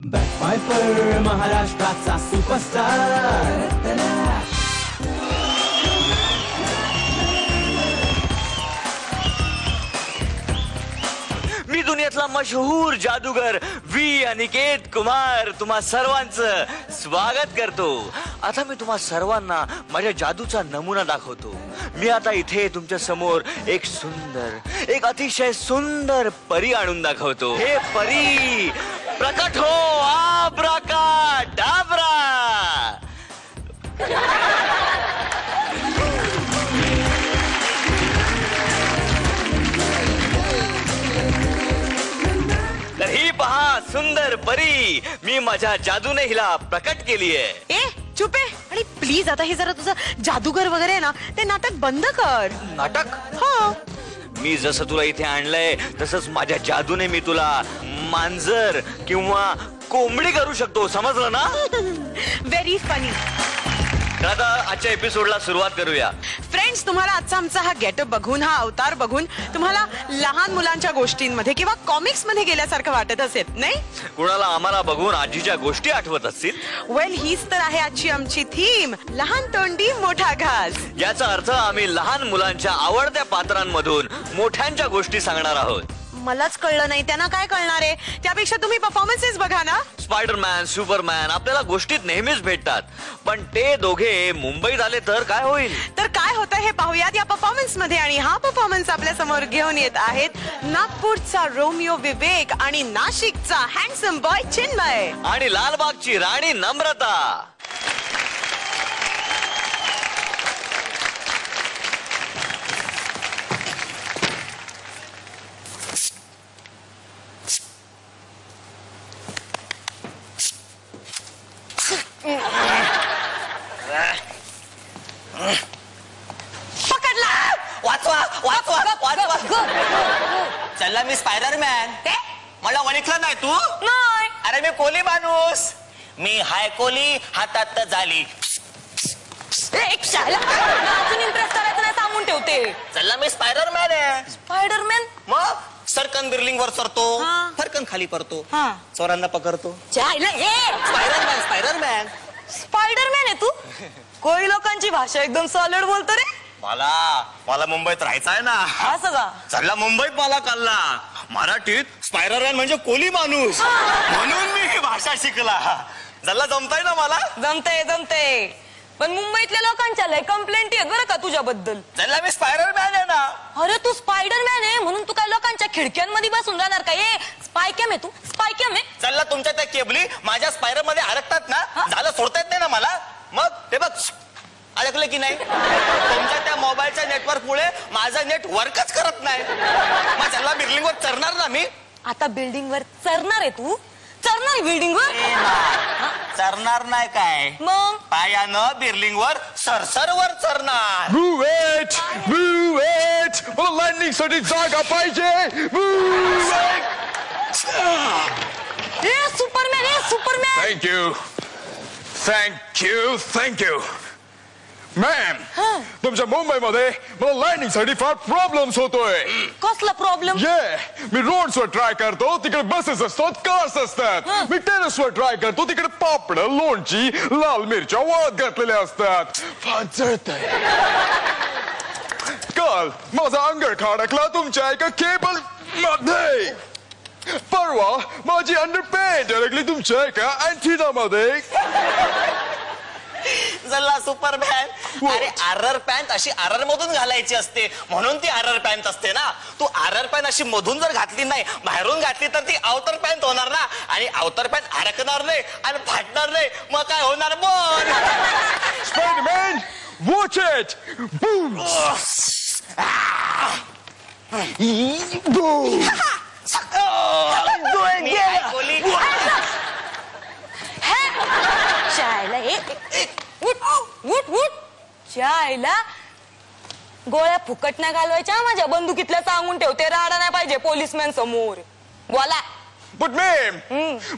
बॅकपायपर महाराष्ट्राचा सुपरस्टार. मी दुनियातला मशहूर जादूगर वी अनिकेत कुमार तुम्हा सर्वांचं स्वागत करतो. आता मी तुम्हा सर्वांना माझ्या जादूचा नमुना दाखवतो. मी आता इथे तुमच्या समोर एक अतिशय सुंदर परी आणून दाखवतो. हे परी प्रकट हो, आब्राकाडाब्रा. तर ही पहा सुंदर परी, मी माझ्या जादूने हिला प्रकट केली आहे. ए चुप आहे. आणि प्लीज आता हे जरा तुझं जादूगर वगैरे आहे ना ते नाटक बंद कर. नाटक? हो. मी जसं तुला इथे आणलंय तसंच माझ्या जादूने मी तुला मांजर किंवा कोंबडी करू शकतो, समजलं ना? Very funny. तर आता आजच्या एपिसोडला सुरुवात करूया. फ्रेंड्स, तुम्हाला आजचा आमचा हा गेटअप बघून, हा अवतार बघून तुम्हाला लहान मुलांच्या गोष्टींमध्ये किंवा कॉमिक्स मध्ये गेल्यासारखं वाटत असेल, नाही? कुणाला आम्हाला बघून आजीच्या गोष्टी आठवत असतील. वेल, हीच तर आहे आजची आमची थीम, लहान तोंडी मोठा घास. याचा अर्थ आम्ही लहान मुलांच्या आवडत्या पात्रांमधून मोठ्यांच्या गोष्टी सांगणार आहोत. मलाच कळलं नाही, त्यांना काय कळणार आहे? त्यापेक्षा तुम्ही परफॉर्मन्सेस बघा ना. स्पायडरमॅन, सुपरमॅन आपल्याला गोष्टीत नेहमीच भेटतात, पण ते दोघे मुंबईत आले तर काय होईल? तर काय होतं हे पाहूयात या परफॉर्मन्स मध्ये. आणि हा परफॉर्मन्स आपल्या समोर घेऊन येत आहेत नागपूरचा रोमिओ विवेक आणि नाशिकचा हँडसम बॉय चिन्मय आणि लालबागची राणी नम्रता. पकडला. वाचवा वाचवा वाचवा. चला मी स्पायडरमॅन. मला ओळखलं नाही तू? नाही. अरे मी कोली माणूस. मी हाय कोली, हातात झाली. एक शाळा अजून इम्प्रेस करायचं नाही सांगून ठेवते. चला मी स्पायडरमॅन आहे. स्पायडरमॅन. मग सरकन बिर्लिंग वर सरतो, हा. फरकन खाली पडतो, हा. चोरांना पकडतो. स्पायडरमॅन. स्पायडरमॅन. स्पायडरमॅन आहे तू? कोळी लोकांची भाषा एकदम सॉलिड बोलतो रे. मला मुंबईत राहायचं आहे ना. असं का? चला मुंबईत मला कळला, मराठीत स्पायडरमॅन म्हणजे कोली माणूस, म्हणून मी ही भाषा शिकला. जल्ला जमताय ना मला? जमते. पण मुंबईतल्या लोकांच्या लय कंप्लेंट आहेत बरं का तुझ्याबद्दल. चला मी स्पायडरमॅन आहे ना. अरे तू स्पायडरमॅन आहे म्हणून तू काय लोकांच्या खिडक्यांमध्ये बसून राहणार का? ए स्पायकॅम आहे तू, स्पायकॅम आहे. चला तुमच्या त्या केबली माझ्या स्पायडर मध्ये अडकतात ना, झालं सोडता येत नाही ना मला. मग ते बघ अडकलं की नाही. तुमच्या त्या मोबाईलच्या नेटवर्क मुळे माझं नेट वर्कच करत नाही. मग चला बिल्डिंग वर चढणार ना मी. आता बिल्डिंग वर चढणार आहे तू? चढणार बिल्डिंग वर? चढणार नाही काय, मग पायानं बिल्डिंग वर सरसरवर चढणार. बुवेट मला लँडिंग साठी जागा पाहिजे. सुपरमॅन. Thank you ma'am. तुमच्या मुंबईमध्ये मला लँडिंग साठी फार प्रॉब्लेम्स होतोय. कसला प्रॉब्लेम? मी रोड्सवर ट्राय करतो, तिकडे बसेस असतात, कार्स असतात. मी टेरेसवर ट्राय करतो, तिकडे पापड, लोणची, लाल मिरच्या वाळत घातलेल्या असतात. फार जळतंय. काल माझा अंगठा अडकला तुमच्या एका केबल मध्ये. परवा माझी अंडरपॅन्ट अडकली तुमच्या एका अँटिना मध्ये. जल्ला सुपरमॅन. अरे आरर पॅन्ट अशी आरर मधून घालायची असते, म्हणून ती आरर पॅन्ट असते ना. तू आरर पॅन्ट अशी मधून जर घातली नाही, बाहेरून घातली तर ती आउटर पॅन्ट होणार ना. आणि आउटर पॅन्ट अडकणार नाही आणि फाटणार नाही, मग काय होणार बोल. Spiderman, watch it. Boom. Boom. मी हाय कोली. चायला उठ चायला गोळ्या फुकट नाही घालवायच्या. माझ्या बंदुकीतल्या सांगून ठेवते, राडा नाही पाहिजे पोलिसमॅन समोर. बोला. बट मॅम,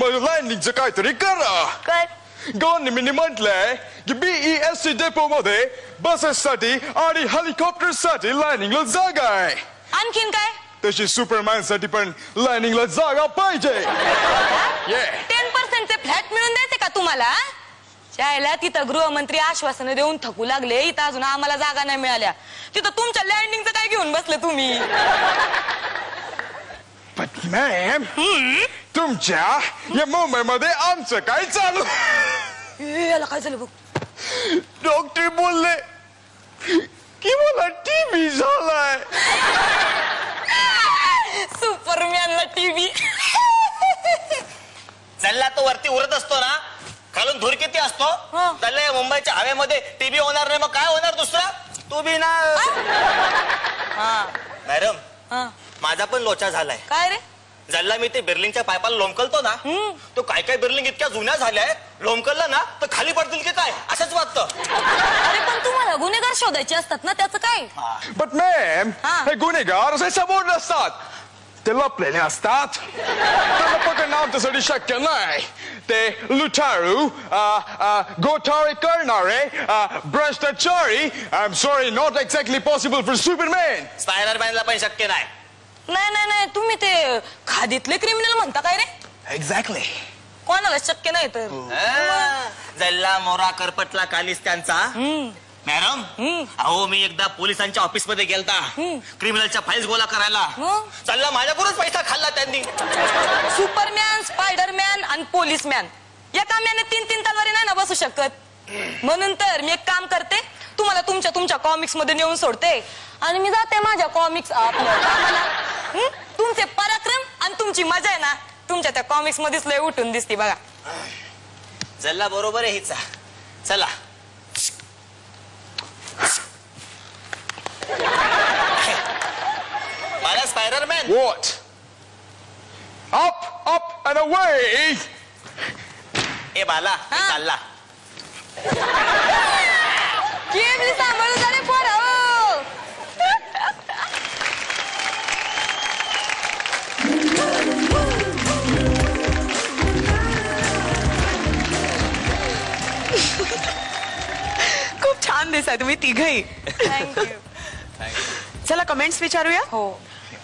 माझ्या लँडिंगचं काहीतरी करा. काय? गव्हर्नमेंटने म्हटलंय की BEST डेपो मध्ये बसेस साठी आणि हेलिकॉप्टर साठी लँडिंगला जागा आहे. आणखीन काय? तशी सुपरमॅन साठी पण लँडिंगला जागा पाहिजे. 10% तुम्हाला शाळेला तिथं गृहमंत्री आश्वासनं देऊन थकू लागले, इथं अजून आम्हाला जागा नाही मिळाल्या. तिथं तुमच्या लँडिंगचं काय घेऊन बसले तुम्ही? But मॅम तुमच्या या मुंबईमध्ये आमचं काय चालू? याला काय झालं बघ? डॉक्टर बोलले की मला टीबी झालाय. सुपरमॅनला टीव्ही. चल्ला तो वरती उरत असतो ना, खालून धूर किती असतो. चल्ला मुंबईच्या हवेमध्ये टीबी होणार नाही, मग काय होणार दुसरा? तू बी ना. मॅडम माझा पण लोचा झालाय. काय रे? जल्ला मी ते बिर्लिंगच्या पायपाला लोंबकलतो ना, तो काय काय बिर्लिंग इतक्या जुन्या झाल्याय, लोंबकलला ना तर खाली पडतील की काय असंच वाटतं. अरे पण तुम्हाला गुन्हेगार शोधायचे असतात ना, त्याचं काय? बट मॅम हे गुन्हेगार असे समोर नसतात, ते लपलेले असतात. त्यांना पकडणं आमच्यासाठी शक्य नाही. ते लुटारू, गोटाळी करणारे, भ्रष्टाचारी. I am sorry, not exactly possible for Superman. स्पायडरमॅनला पण शक्य नाही. नाही तुम्ही ते खादीतले क्रिमिनल म्हणता काय रे? एक्झॅक्टली. कोणाला शक्य नाही तर. जल्ला मोरा करपटला कालीस त्यांचा. मॅडम अहो मी एकदा पोलिसांच्या ऑफिस मध्ये गेलता क्रिमिनलच्या फाईल्स गोळा करायला. चल्ला माझ्याकडूनच पैसा खाल्ला त्यांनी. सुपरमॅन, स्पायडरमॅन आणि पोलीसमॅन या काम्याने 3 तलवारी नाही ना बसू शकत. म्हणून तर मी एक काम करते, तुम्हाला तुमच्या कॉमिक्स मध्ये नेऊन सोडते आणि मी जाते माझ्या कॉमिक्स कामाला. तुमचे पराक्रम आणि तुमची मजा आहे ना तुमच्या त्या कॉमिक्स मध्येच लय उठून दिसते बघा. जल्ला बरोबर आहे हिचा. चला मला Spiderman. What? Up, up and away. ए बाला चालला. केमली सांभाळून झाले पोरं. खूप छान दिसाय तुम्ही तिघही. थँक्यू. चला कमेंट्स विचारूया. हो.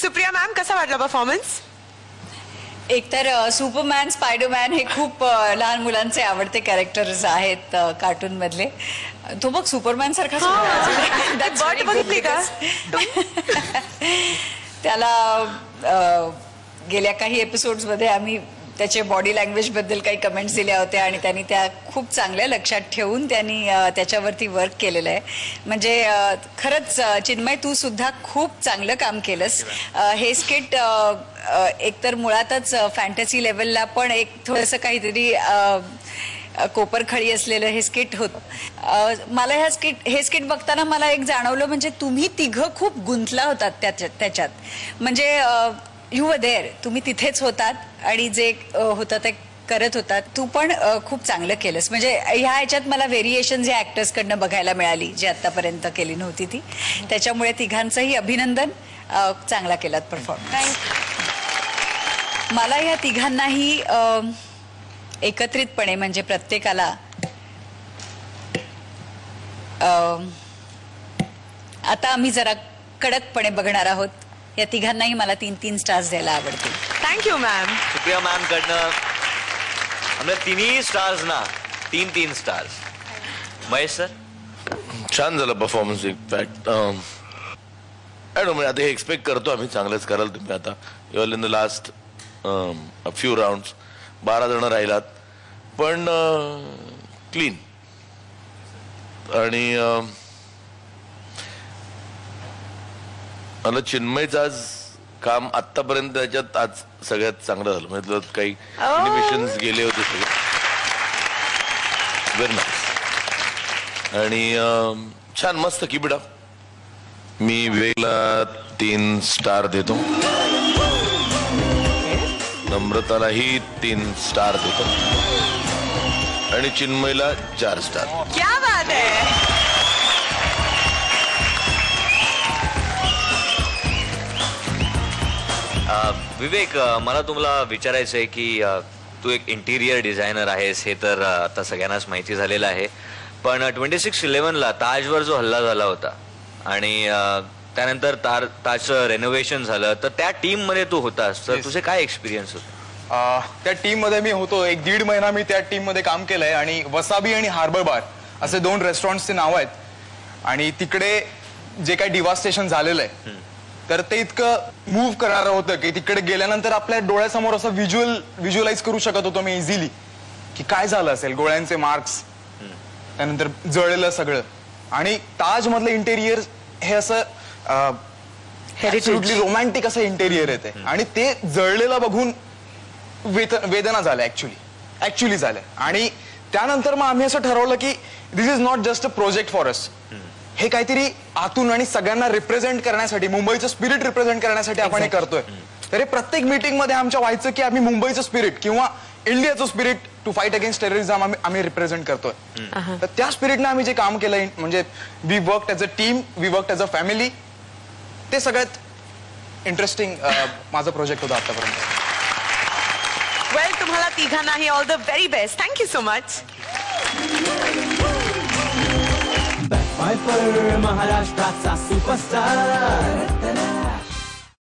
सुप्रिया मॅम कसा वाटला परफॉर्मन्स? एकतर सुपरमॅन, स्पायडरमॅन हे खूप लहान मुलांचे आवडते कॅरेक्टर्स आहेत कार्टून मधले. तो बघ सुपरमॅन सारखाच बर्ड बघितली का? त्याला गेल्या काही एपिसोड्स मध्ये आम्ही त्याचे बॉडी लँग्वेज बद्दल काही कमेंट्स दिल्या होत्या आणि त्यांनी त्या खूप चांगल्या लक्षात ठेवून त्यांनी त्याच्यावरती वर्क केलेलं आहे. म्हणजे खरंच चिन्मय तू सुद्धा खूप चांगलं काम केलंस. हे स्किट एकतर मुळातच फॅन्टसी लेवलला पण एक थोडंसं काहीतरी कोपरखळी असलेलं हे स्किट होतं. मला हे स्किट बघताना मला एक जाणवलं, म्हणजे तुम्ही तिघं खूप गुंतला होतात त्याच्यात. म्हणजे यू वर देअर, तुम्ही तिथेच होतात आणि जे होतं ते करत होतात. तू पण खूप चांगलं केलंस. म्हणजे ह्या ह्याच्यात मला व्हेरिएशन जे ऍक्टर्स कडनं बघायला मिळाली जी आतापर्यंत केली नव्हती ती. त्याच्यामुळे तिघांचंही अभिनंदन. चांगला केलात परफॉर्मन्स. मला ह्या तिघांनाही एकत्रितपणे म्हणजे प्रत्येकाला आता आम्ही जरा कडकपणे बघणार आहोत. या तिघांनाही मला 3 स्टार्स द्यायला आवडतील. Thank you ma'am. सुप्रिया मॅम कडनं आम्हाला 3 स्टार्स ना 3 स्टार्स. महेश सर छान झालं परफॉर्मन्स. इनफॅक्ट म्हणजे आता हे एक्सपेक्ट करतो आम्ही चांगलंच कराल तुम्ही. आता your in the last few rounds 12 जण राहिलात पण क्लीन. आणि मला चिन्मयचं आज काम आतापर्यंत त्याच्यात आज सगळ्यात चांगलं झालं. म्हणजे काही एनिमेशन्स गेले होते सगळे व्हेरी नाईस आणि छान मस्त कीप इट अप. मी विवेकला 3 स्टार देतो, नम्रतालाही 3 स्टार देतो आणि चिन्मयला 4 स्टार. क्या बात है. विवेक मला तुम्हाला विचारायचं आहे की तू एक इंटिरियर डिझायनर आहेस हे तर आता सगळ्यांनाच माहिती झालेलं आहे. पण 26/11ला ताजवर जो हल्ला झाला होता आणि त्यानंतर ताजचं रेनोव्हेशन झालं तर त्या टीम मध्ये तू होतास तर तुझे काय एक्सपिरियन्स होते? त्या टीम मध्ये मी होतो 1-1.5 महिना मी त्या टीम मध्ये काम केलंय आणि वसाबी आणि हार्बर बार असे 2 रेस्टॉरंटचे नाव आहेत आणि तिकडे जे काही डिवास्टेशन झालेलं आहे तर ते इतकं मूव्ह करणारं होतं की तिकडे गेल्यानंतर आपल्या डोळ्यासमोर असं व्हिज्युअलाइज करू शकत होतो मी इझिली की काय झालं असेल. गोळ्यांचे मार्क्स, त्यानंतर जळलेलं सगळं आणि ताज मधलं इंटेरियर हे असं रोमॅन्टिक असं इंटेरियर येते आणि ते जळलेलं बघून वेदना झाल्या ऍक्च्युली झाल्या. आणि त्यानंतर मग आम्ही असं ठरवलं की this is not just a project for us. हे काहीतरी आतून आणि सगळ्यांना रिप्रेझेंट करण्यासाठी, मुंबईचं स्पिरिट रिप्रेझेंट करण्यासाठी आपण हे करतोय. तर हे प्रत्येक मीटिंग मध्ये आमच्या व्हायचं की आम्ही मुंबईचं स्पिरिट किंवा इंडियाचं spirit to fight against terrorism आम्ही रिप्रेझेंट करतोय. तर त्या स्पिरिटने आम्ही जे काम केलंय म्हणजे we work as a team, we work as a family. ते सगळ्यात इंटरेस्टिंग माझा प्रोजेक्ट होता आतापर्यंत. वेल, तुम्हाला तिघांनाही all the very best. Thank you so much. Backfire महाराष्ट्राचा सुपरस्टार